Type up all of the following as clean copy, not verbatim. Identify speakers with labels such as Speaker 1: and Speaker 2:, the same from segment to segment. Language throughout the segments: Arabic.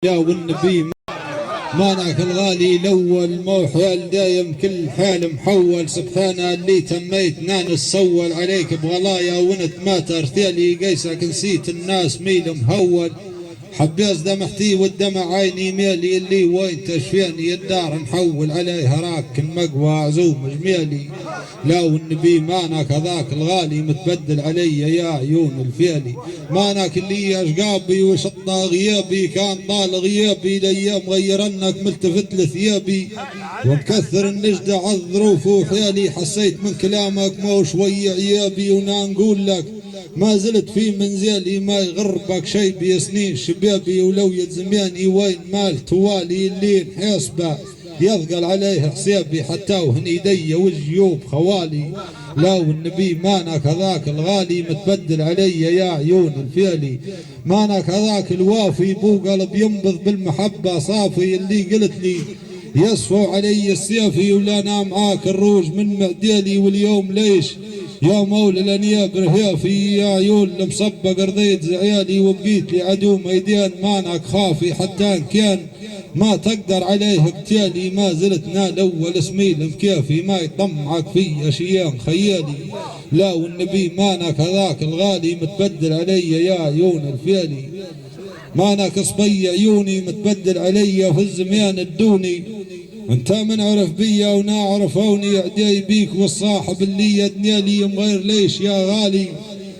Speaker 1: يا والنبي مانك الغالي الأول موحل دايم كل حال محول سبحان اللي تميت نانس سول عليك بغلايا ونت ما ترثيلي قيسك نسيت الناس ميل مهول حبيز دمحتي والدمع عيني ميلي اللي وين تشفيني الدار نحول عليها راك المقوى عزوم جميلي لا والنبي مانك هذاك الغالي متبدل علي يا عيون الفيلي مانك اللي اشقابي وشطنا غيابي كان طال غيابي ليام غيرنك ملتفت لثيابي ومكثر النجدة عالظروف وحيالي حسيت من كلامك مو شوي عيابي ونا نقول لك ما زلت في منزلي ما يغربك شي بسنين شبابي ولو يتزمياني وين مال توالي اللي نحسبه يثقل عليه حسابي حتى وهن ايدي والجيوب خوالي لا والنبي مانك هذاك الغالي متبدل علي يا عيون الفيلي مانك هذاك الوافي بو قلب ينبض بالمحبة صافي اللي قلت لي يصفو علي السيفي ولا انا معاك الروج من معديلي واليوم ليش يا مولى الانياب رهيافي يا عيون المصبق رضيت زعيالي وبقيت لي عدو ميدان مانك خافي حتى ان كان ما تقدر عليه قتالي ما زلت نال اول سميل مكيفي ما يطمعك في اشياء خيالي لا والنبي مانك هذاك الغالي متبدل علي يا عيون الفيلي مانك صبي عيوني متبدل علي في الزمان الدوني انت من عرف بيا ونا عرفوني عدي بيك والصاحب اللي يدنيلي مغير ليش يا غالي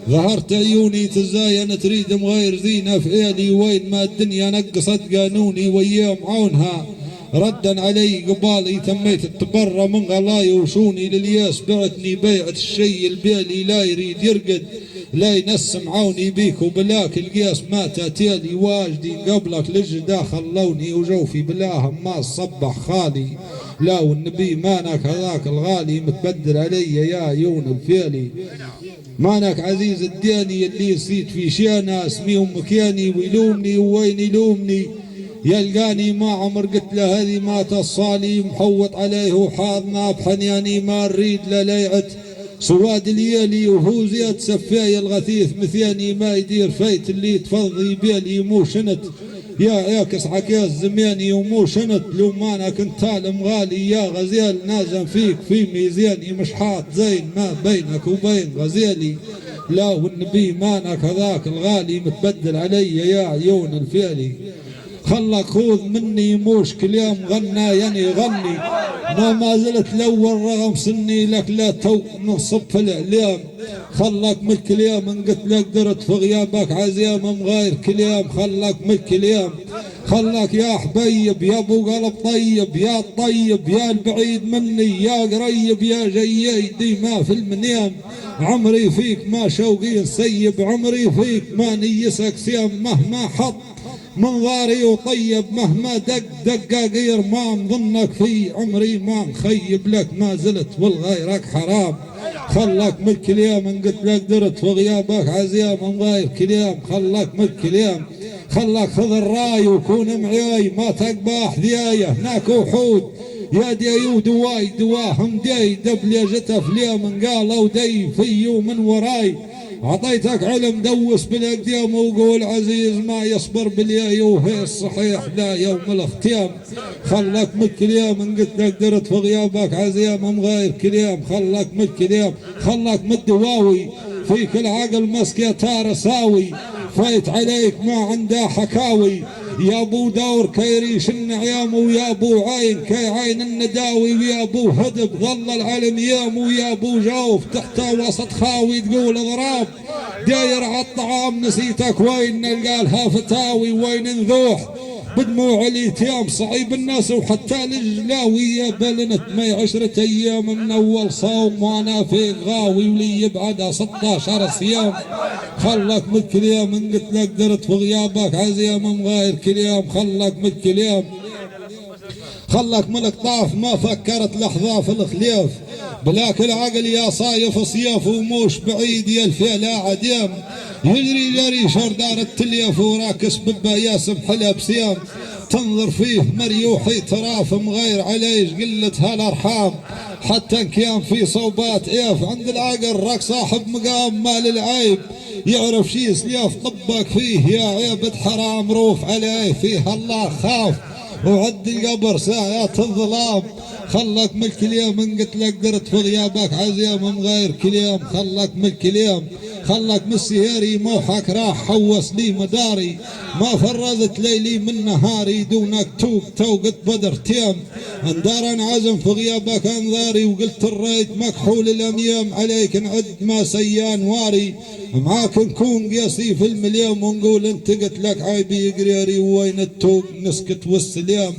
Speaker 1: ظهرت عيوني تزاين تريد مغير زينة فعالي وين ما الدنيا نقصت قانوني ويا معونها ردا علي قبالي تميت التبرى من غلاي وشوني للياس بعتني بيعت الشي البيلي لا يريد يرقد لا ينسم عوني بيك وبلاك القياس ما تاتيلي واجدي قبلك لجدا خلوني وجوفي بلاهم ما صبح خالي لا والنبي مانك هذاك الغالي متبدل علي يا عيون الفيلي مانك عزيز الدياني اللي يصيد في شينا اسمي ومكياني ويلومني وين يلومني يلقاني ما عمر قلت له هذه ما تصالي محوط عليه وحاضنا بحنياني ما نريد لليعت سواد الليالي وهو زياد سفاي الغثيث مثياني ما يدير فايت اللي تفضي بيلي مو شنت يا عاكس عكاز زماني ومو شنت لو ما كنت عالم غالي يا غزال نازم فيك في ميزاني مش حاط زين ما بينك وبين غزالي لا والنبي مانك هذاك الغالي متبدل علي يا عيون الفيلي خلك خذ مني موش كلام غنى يعني غني ما زلت الاول رغم سني لك لا تو نصب في الاعلام خلك من الكلام ان قلت لك درت في غيابك عزيام مغاير كلام خلك من الكلام خلك يا حبيب يا ابو قلب طيب يا الطيب يا البعيد مني يا قريب يا جيدي ما في المنام عمري فيك ما شوقي نسيب عمري فيك ما نيسك سيام مهما حط منظاري وطيب مهما دق دقاقير ما مظنك في عمري ما مخيب لك ما زلت والغيرك حرام خلك من الكلام ان قلت لك درت في غيابك عزيام مغاير كلام خلك من الكلام خلك خذ الراي وكون معياي ما تقبح ذيايه هناك وحود يا ديو دواي دواهم دي دبل جتا فليا من قالوا دي فيو من وراي عطيتك علم دوس بالاقدام وقول عزيز ما يصبر بالياي وهي الصحيح لا يوم الاختيام خلك من الكلام ان قلت لك درت في غيابك عزيام مغاير كلام خلك من الكلام خلك من الدواوي فيك العقل مسكي تارساوي فايت عليك ما عنده حكاوي يا ابو دور كيريش النعيام ويا ابو عين كي عين النداوي ويا ابو هدب ظل العلم يام ويا ابو جوف تحت وسط خاوي تقول اضراب داير عالطعام نسيتك وين نلقالها فتاوي وين نذوح بدموع اليتيام صعيب الناس وحتى الجلاوية بلنت مي 10 ايام من اول صوم وانا في غاوي ولي يبعدها 16 صيام خلك من الكلام ان قلت لك درت في غيابك عزيام مغاير كلام خلك من الكلام خلك من القطاف ما فكرت لحظة في الخلاف بلاك العقل يا صايف صياف وموش بعيد يا الفعل عديم يجري جري شردار التليف وراكس ببا سمحلها بسيام تنظر فيه مريوحي تراف مغير عليش قلة هالارحام حتى ان كان في صوبات ايف عند العقل راك صاحب مقام مال العيب يعرف شي سلاف طبك فيه يا عبد حرام روف عليه فيه الله خاف وعد القبر ساعات الظلام خلك ملك اليوم ان قلت لك قرت في غيابك عزيم من غير كلام خلك ملك اليوم خلك من السهيري موحك راح حوس لي مداري ما فرزت ليلي من نهاري دونك توقت بدر تيم اندار عزم في غيابك انظاري وقلت الريت مكحول الاميام عليك نعد ما سيان واري معاك نكون قياسي في المليون ونقول انت قلت لك عيبي قريري وين التوب نسكت والسلام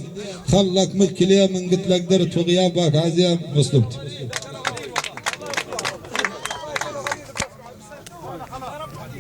Speaker 1: خلك ملك اليوم ان قلت لك درت في غيابك عزيم وسلمت.